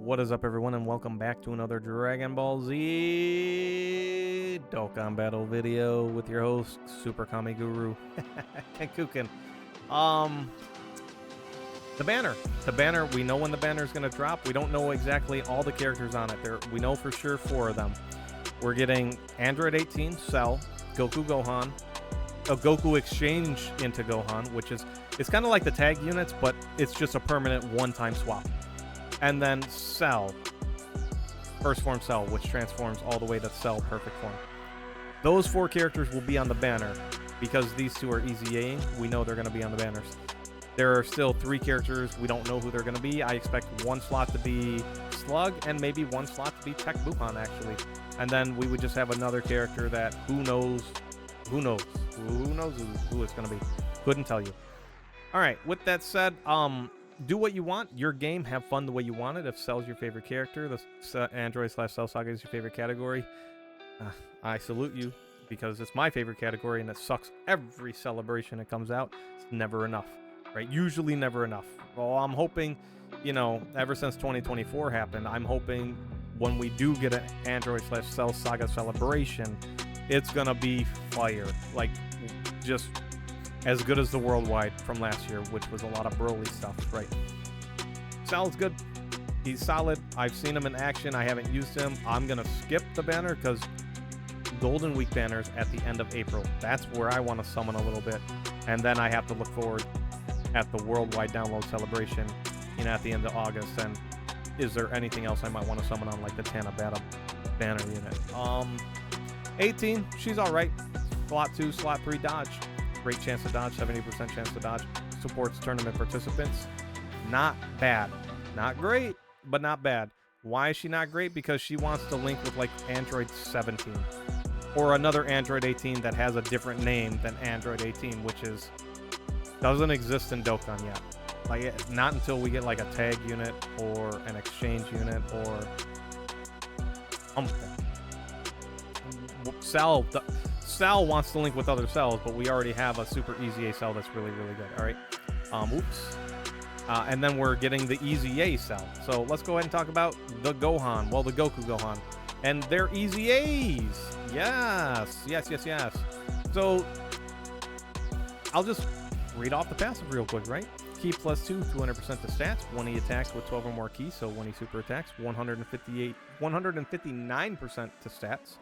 What is up, everyone, and welcome back to another Dragon Ball Z Dokkan Battle video with your host, Super Kami Guru, Kenkukun. The banner, we know when the banner is going to drop. We don't know exactly all the characters on it. We know for sure 4 of them. We're getting Android 18, Cell, Goku Gohan, a Goku exchange into Gohan, which is, it's kind of like the tag units, but it's just a permanent one-time swap. And then Cell, first form Cell, which transforms all the way to Cell perfect form. Those 4 characters will be on the banner. Because these 2 are EZA-ing, we know they're going to be on the banners. There are still 3 characters, we don't know who they're going to be. I expect 1 slot to be Slug, and maybe 1 slot to be Tech Buhan, actually. And then we would just have another character that who knows who it's going to be. Couldn't tell you. Alright, with that said, do what you want. Your game, have fun the way you want it. If Cell's your favorite character, the Android/Cell Saga is your favorite category, I salute you, because it's my favorite category and it sucks every celebration it comes out. It's never enough, right? Usually never enough. Well, I'm hoping, you know, ever since 2024 happened, I'm hoping when we do get an Android/Cell Saga celebration, it's gonna be fire. Like, just as good as the worldwide from last year, which was a lot of Broly stuff, right? Cell's good. He's solid. I've seen him in action. I haven't used him. I'm going to skip the banner because Golden Week banners at the end of April. That's where I want to summon a little bit. And then I have to look forward at the worldwide download celebration, you know, at the end of August. And is there anything else I might want to summon on, like the Tana banner unit? 18, she's all right. Slot 2, slot 3 dodge. Great chance to dodge, 70% chance to dodge. Supports tournament participants. Not bad. Not great, but not bad. Why is she not great? Because she wants to link with like Android 17. Or another Android 18 that has a different name than Android 18, which doesn't exist in Dokkan yet. Like, not until we get like a tag unit or an exchange unit or something. Cell wants to link with other cells, but we already have a super EZA cell that's really, really good. All right. Oops. And then we're getting the EZA cell. So let's go ahead and talk about the Gohan. Well, the Goku Gohan. And their EZAs. Yes. So I'll just read off the passive real quick, right? Key plus 2, 200% to stats. When he attacks with 12 or more keys, so when he super attacks, 159% to stats.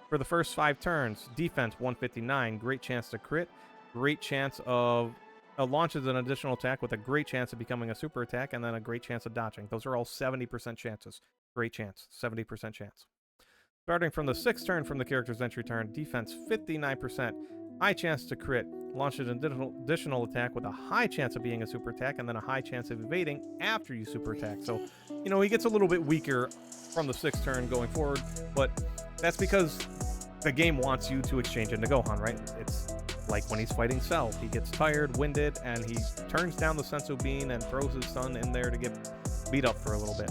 For the first 5 turns, defense 159, great chance to crit, great chance of launches an additional attack with a great chance of becoming a super attack, and then a great chance of dodging. Those are all 70% chances. Great chance, 70% chance. Starting from the 6th turn from the character's entry turn, defense 59%, high chance to crit, launches an additional attack with a high chance of being a super attack, and then a high chance of evading after you super attack. So, you know, he gets a little bit weaker from the 6th turn going forward, but that's because the game wants you to exchange into Gohan, right? It's like when he's fighting Cell. He gets tired, winded, and he turns down the Sensu Bean and throws his son in there to get beat up for a little bit.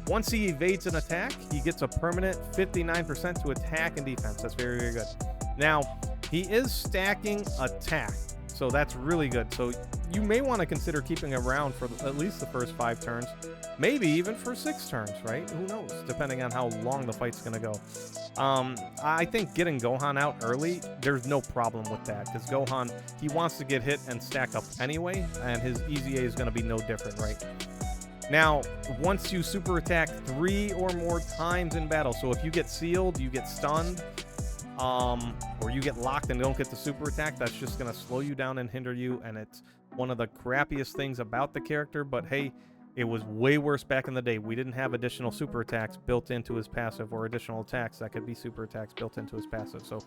Once he evades an attack, he gets a permanent 59% to attack and defense. That's very, very good. Now, he is stacking attack, so that's really good. So you may want to consider keeping him around for at least the first 5 turns, maybe even for 6 turns, right? Who knows, depending on how long the fight's going to go. I think getting Gohan out early, there's no problem with that, because Gohan, he wants to get hit and stack up anyway, and his EZA is going to be no different, right? Now, once you super attack 3 or more times in battle, so if you get sealed, you get stunned, or you get locked and don't get the super attack, that's just going to slow you down and hinder you, and it's one of the crappiest things about the character, but hey, it was way worse back in the day. We didn't have additional super attacks built into his passive, or additional attacks that could be super attacks built into his passive, so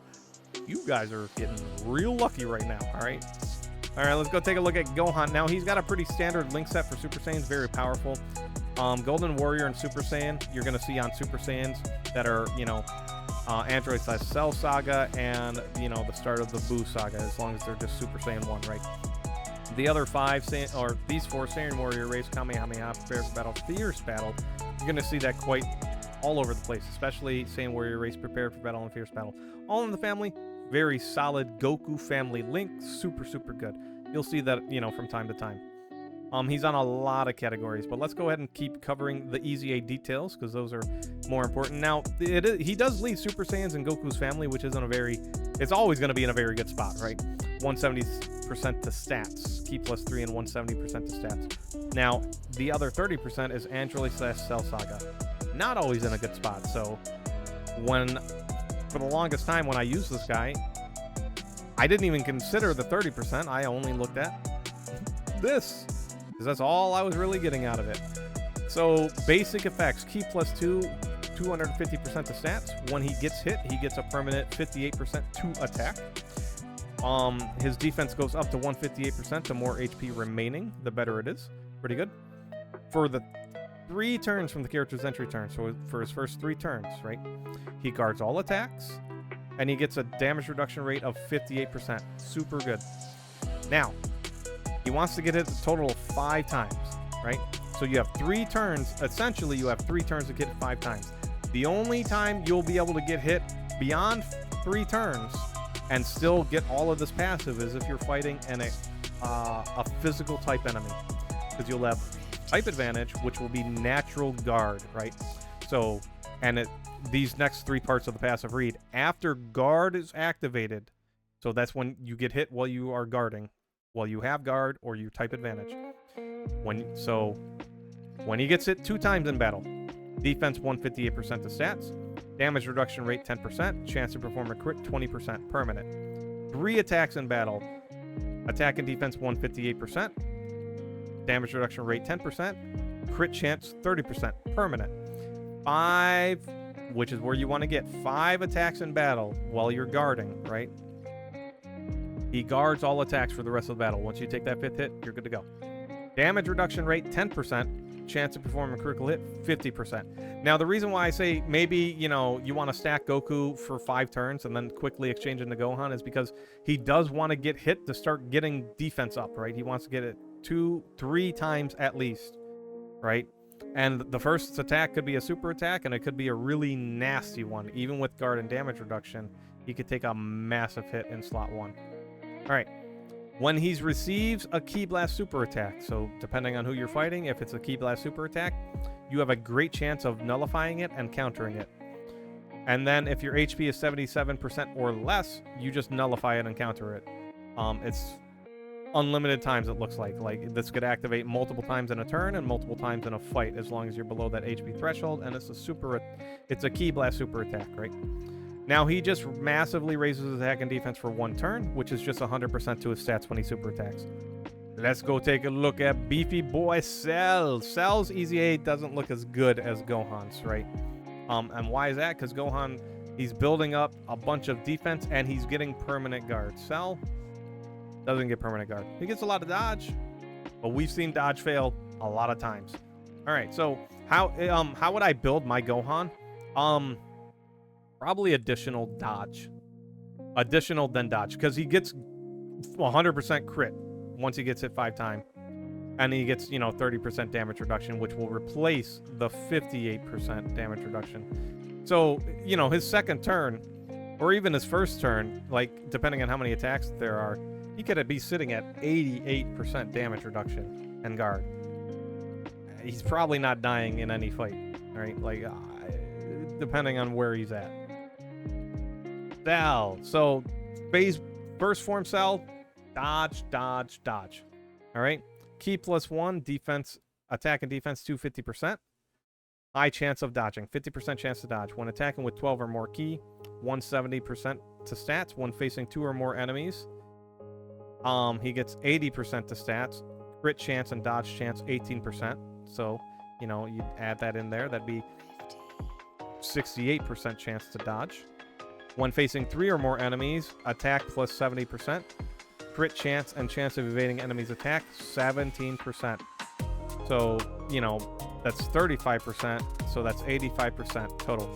you guys are getting real lucky right now, alright? Alright, let's go take a look at Gohan. Now, he's got a pretty standard link set for Super Saiyans, very powerful. Golden Warrior and Super Saiyan, you're going to see on Super Saiyans that are, you know, Android/Cell Saga and, you know, the start of the Buu Saga, as long as they're just Super Saiyan 1, right? The other 5, or these 4, Saiyan Warrior Race, Kamehameha, Prepare for Battle, Fierce Battle, you're going to see that quite all over the place, especially Saiyan Warrior Race, Prepare for Battle, and Fierce Battle. All in the family, very solid Goku family link, super, super good. You'll see that, you know, from time to time. He's on a lot of categories, but let's go ahead and keep covering the EZA details because those are more important. Now, he does lead Super Saiyans in Goku's family, which isn't a very... It's always going to be in a very good spot, right? 170% to stats. Ki +3 and 170% to stats. Now, the other 30% is Android/Cell Saga. Not always in a good spot, so for the longest time when I used this guy, I didn't even consider the 30%. I only looked at this, because that's all I was really getting out of it. So basic effects: Ki +2, 250% to stats. When he gets hit, he gets a permanent 58% to attack. His defense goes up to 158%. The more HP remaining, the better it is. Pretty good. For the 3 turns from the character's entry turn, so for his first 3 turns, right, he guards all attacks, and he gets a damage reduction rate of 58%. Super good. Now, he wants to get hit a total of 5 times, right? So you have 3 turns. Essentially, you have 3 turns to get hit 5 times. The only time you'll be able to get hit beyond 3 turns and still get all of this passive is if you're fighting a physical type enemy, because you'll have type advantage, which will be natural guard, right? So, and these next 3 parts of the passive read after guard is activated. So that's when you get hit while you are guarding, while you have guard or you type advantage. When he gets hit 2 times in battle, defense 158% to stats, damage reduction rate 10%, chance to perform a crit 20% permanent. 3 attacks in battle, attack and defense 158%, damage reduction rate 10%, crit chance 30% permanent. 5, which is where you want to get 5 attacks in battle while you're guarding, right? He guards all attacks for the rest of the battle. Once you take that 5th hit, you're good to go. Damage reduction rate 10%, chance to perform a critical hit 50%. Now, the reason why I say maybe, you want to stack Goku for 5 turns and then quickly exchange into Gohan is because he does want to get hit to start getting defense up, right? He wants to get it 2-3 times at least, right? And the first attack could be a super attack, and it could be a really nasty one. Even with guard and damage reduction, he could take a massive hit in slot 1. All right. When he receives a Ki Blast super attack, so depending on who you're fighting, if it's a Ki Blast super attack, you have a great chance of nullifying it and countering it. And then if your HP is 77% or less, you just nullify it and counter it. It's unlimited times, it looks like. Like, this could activate multiple times in a turn and multiple times in a fight, as long as you're below that HP threshold, and it's a Ki Blast super attack, right? Now, he just massively raises his attack and defense for 1 turn, which is just 100% to his stats when he super attacks. Let's go take a look at beefy boy Cell. Cell's EZA doesn't look as good as Gohan's, right? And why is that? Because Gohan, he's building up a bunch of defense, and he's getting permanent guard. Cell doesn't get permanent guard. He gets a lot of dodge, but we've seen dodge fail a lot of times. All right, so how would I build my Gohan? Probably additional dodge. Additional then dodge, because he gets 100% crit once he gets hit 5 times. And he gets, 30% damage reduction, which will replace the 58% damage reduction. So, his second turn, or even his first turn, like, depending on how many attacks there are, he could be sitting at 88% damage reduction and guard. He's probably not dying in any fight, right? Like, depending on where he's at. Cell. So, phase first form Cell, dodge, dodge, dodge. All right. Ki +1, defense, attack and defense 250%. High chance of dodging, 50% chance to dodge. When attacking with 12 or more Ki, 170% to stats. When facing 2 or more enemies, he gets 80% to stats. Crit chance and dodge chance 18%. So, you'd add that in there. That'd be 68% chance to dodge. When facing 3 or more enemies, attack plus 70%. Crit chance and chance of evading enemies' attack, 17%. So, that's 35%. So that's 85% total.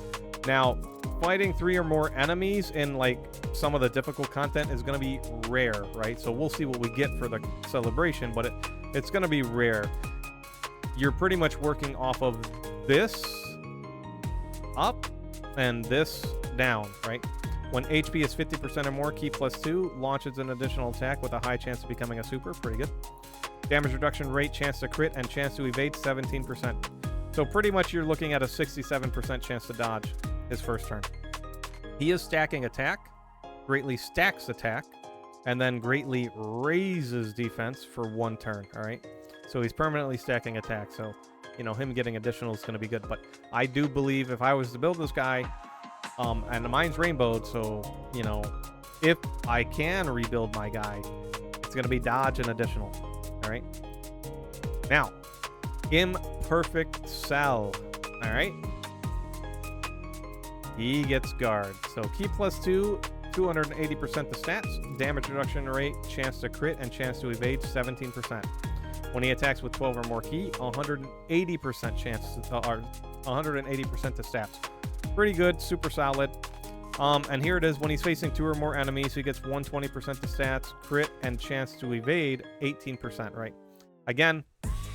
Now, fighting 3 or more enemies in, like, some of the difficult content is going to be rare, right? So we'll see what we get for the celebration, but it's going to be rare. You're pretty much working off of this up and this down, right? When HP is 50% or more, Ki +2 launches an additional attack with a high chance of becoming a super. Pretty good. Damage reduction rate, chance to crit, and chance to evade 17%. So pretty much you're looking at a 67% chance to dodge his first turn. He is stacking attack, greatly stacks attack, and then greatly raises defense for 1 turn, all right? So he's permanently stacking attack, so, you know, him getting additional is going to be good. But I do believe if I was to build this guy, and mine's rainbowed, so, you know, if I can rebuild my guy, it's going to be dodge and additional, all right? Now, Imperfect Cell, all right? He gets guard. So Ki +2, 280% the stats, damage reduction rate, chance to crit, and chance to evade 17%. When he attacks with 12 or more Ki, 180% chance, or 180% to stats. Pretty good, super solid. And here it is, when he's facing 2 or more enemies, he gets 120% to stats, crit, and chance to evade 18%, right? Again,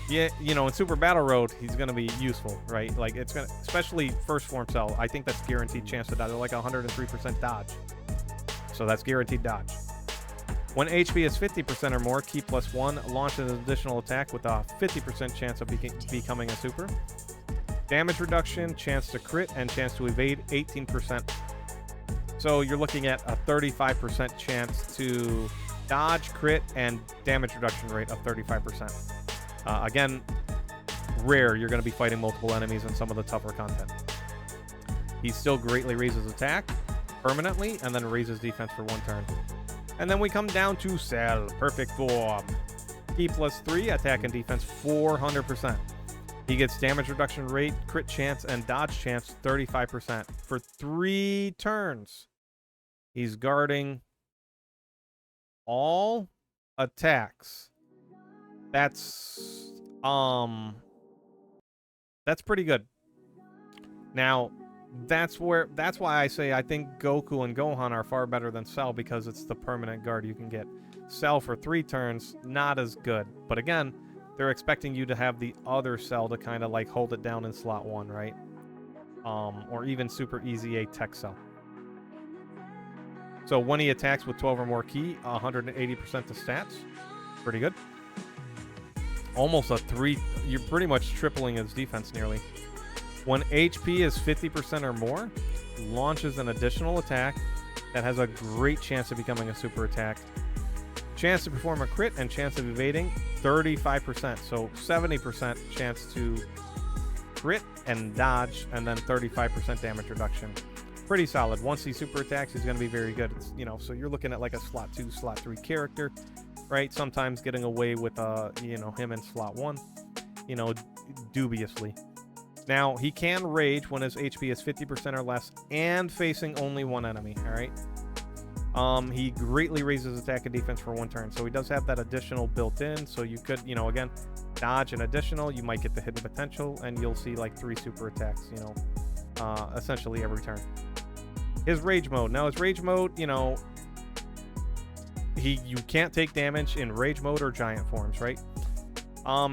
yeah, you know, in Super Battle Road, he's going to be useful, right? Like, it's going to, especially first form cell, I think that's guaranteed chance to dodge. They're like 103% dodge. So that's guaranteed dodge. When HP is 50% or more, Ki +1 launches an additional attack with a 50% chance of becoming a super. Damage reduction, chance to crit, and chance to evade 18%. So you're looking at a 35% chance to dodge, crit, and damage reduction rate of 35%. Again, rare. You're going to be fighting multiple enemies in some of the tougher content. He still greatly raises attack permanently and then raises defense for 1 turn. And then we come down to Cell, perfect form. Ki +3, attack and defense 400%. He gets damage reduction rate, crit chance, and dodge chance 35% for 3 turns. He's guarding all attacks. That's pretty good. Now, that's why I say I think Goku and Gohan are far better than Cell, because it's the permanent guard you can get. Cell for 3 turns, not as good. But again, they're expecting you to have the other Cell to kind of like hold it down in slot 1, right? Or even Super EZA Tech Cell. So when he attacks with 12 or more Ki, 180% to stats. Pretty good. Almost a 3. You're pretty much tripling his defense nearly. When HP is 50% or more, launches an additional attack that has a great chance of becoming a super attack. Chance to perform a crit and chance of evading 35%. So 70% chance to crit and dodge, and then 35% damage reduction. Pretty solid. Once he super attacks, he's going to be very good. It's, you know, so you're looking at like a slot 2, slot 3 character, right? Sometimes getting away with, you know, him in slot 1, you know, dubiously. Now, he can rage when his HP is 50% or less and facing only 1 enemy, all right? He greatly raises attack and defense for 1 turn, so he does have that additional built in, so you could, you know, again, dodge an additional, you might get the hidden potential, and you'll see like 3 super attacks, you know, essentially every turn. His rage mode. Now, his rage mode, you know, you can't take damage in rage mode or giant forms, right?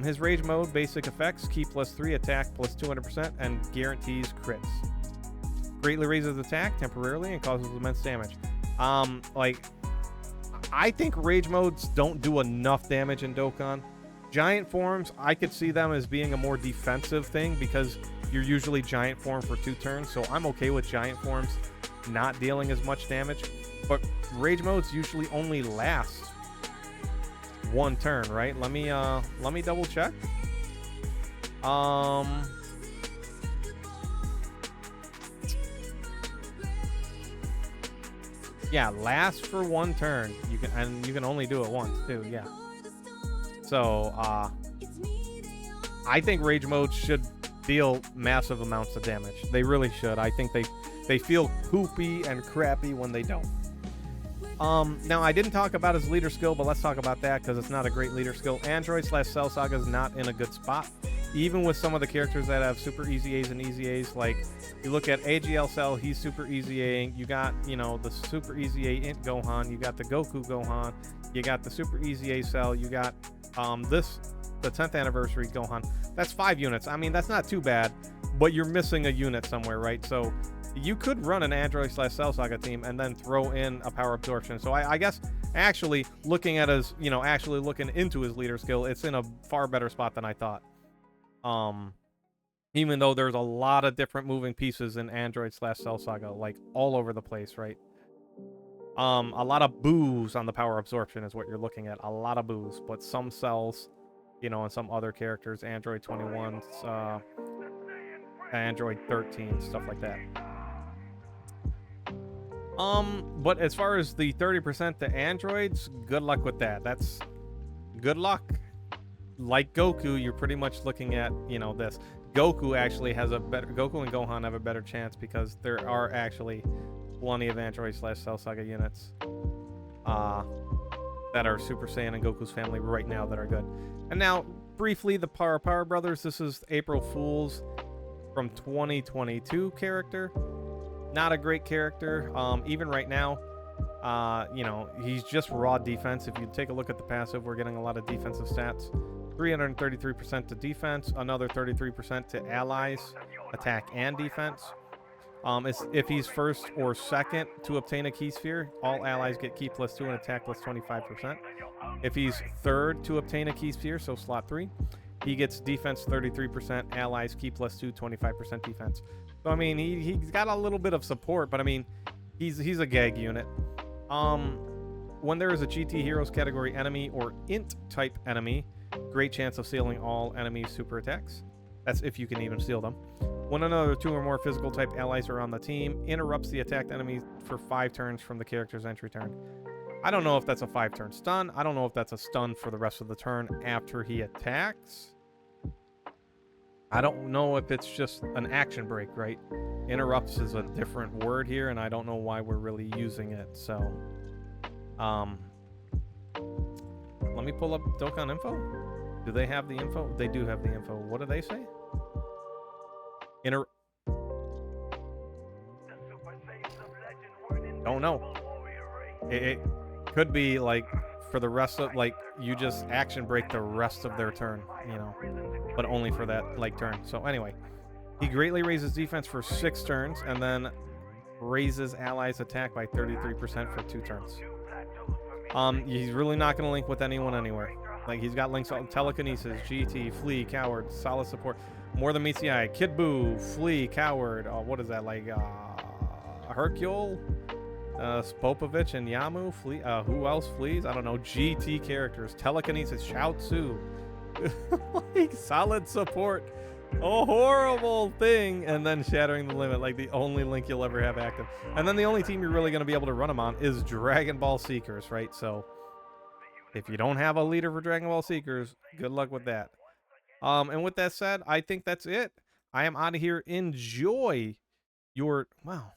His rage mode, basic effects, Ki +3, attack +200%, and guarantees crits. Greatly raises attack temporarily and causes immense damage. Like, I think rage modes don't do enough damage in Dokkan. Giant forms, I could see them as being a more defensive thing because you're usually giant form for 2 turns, so I'm okay with giant forms not dealing as much damage. But rage modes usually only last 1 turn, right? Let me double check. Yeah, last for 1 turn. You can only do it once too. Yeah. So I think rage modes should deal massive amounts of damage. They really should. I think they feel poopy and crappy when they don't. Now, I didn't talk about his leader skill, but let's talk about that because it's not a great leader skill. Android/Cell Saga is not in a good spot. Even with some of the characters that have super EZAs and EZAs, like you look at AGL Cell, he's super EZAing. You got, you know, the super EZA Int Gohan. You got the Goku Gohan. You got the super EZA Cell. You got the 10th anniversary Gohan. That's 5 units. I mean, that's not too bad. but you're missing a unit somewhere, right? So you could run an Android / Cell Saga team and then throw in a power absorption. So I guess actually looking at his, actually looking into his leader skill, it's in a far better spot than I thought. Even though there's a lot of different moving pieces in Android / Cell Saga, like all over the place, right? A lot of boos on the power absorption is what you're looking at. A lot of boos, but some cells, and some other characters, Android 21, Android 13, stuff like that. But as far as the 30% to androids, good luck with that. That's good luck. Like Goku, you're pretty much looking at, this. Goku actually has Goku and Gohan have a better chance because there are actually plenty of Android / Cell Saga units that are Super Saiyan and Goku's family right now that are good. And now, briefly, the Power Brothers. This is April Fool's from 2022 character. Not a great character. Even right now, he's just raw defense. If you take a look at the passive, we're getting a lot of defensive stats. 333% to defense, another 33% to allies, attack and defense. If he's first or second to obtain a key sphere, all allies get key +2 and attack +25%. If he's third to obtain a key sphere, so slot 3, he gets defense 33%, allies key +2, 25% defense. So I mean, he's got a little bit of support, but I mean, he's a gag unit. When there is a GT Heroes category enemy or int type enemy, great chance of sealing all enemy super attacks. That's if you can even seal them. When another 2 or more physical type allies are on the team, interrupts the attacked enemy for 5 turns from the character's entry turn. I don't know if that's a 5-turn stun. I don't know if that's a stun for the rest of the turn after he attacks. I don't know if it's just an action break, right? Interrupts is a different word here, and I don't know why we're really using it. So, let me pull up Dokkan info. Do they have the info? They do have the info. What do they say? Don't know. It could be like for the rest of, like, you just action break the rest of their turn, but only for that turn. So anyway, he greatly raises defense for 6 turns and then raises allies attack by 33% for 2 turns. He's really not going to link with anyone anywhere. Like, he's got links on telekinesis, GT, flee, coward, solid support, more than meets the eye, Kid Buu, flee, coward. What is that, like Hercule, Spopovich and Yamu flee. Who else flees? I don't know. GT characters, telekinesis, Shao Tzu, like solid support, a horrible thing, and then shattering the limit, like the only link you'll ever have active. And then the only team you're really going to be able to run them on is Dragon Ball Seekers, right? So if you don't have a leader for Dragon Ball Seekers, good luck with that. And with that said, I think that's it. I am out of here. Enjoy your... Wow.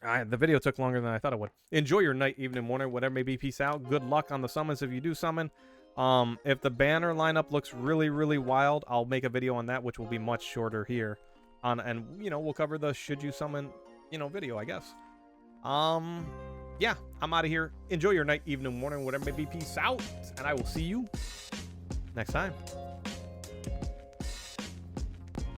The video took longer than I thought it would. Enjoy your night, evening, morning, whatever may be. Peace out. Good luck on the summons if you do summon. If the banner lineup looks really, really wild, I'll make a video on that, which will be much shorter here. And, we'll cover the should you summon, video, I guess. Yeah, I'm out of here. Enjoy your night, evening, morning, whatever may be. Peace out. And I will see you next time.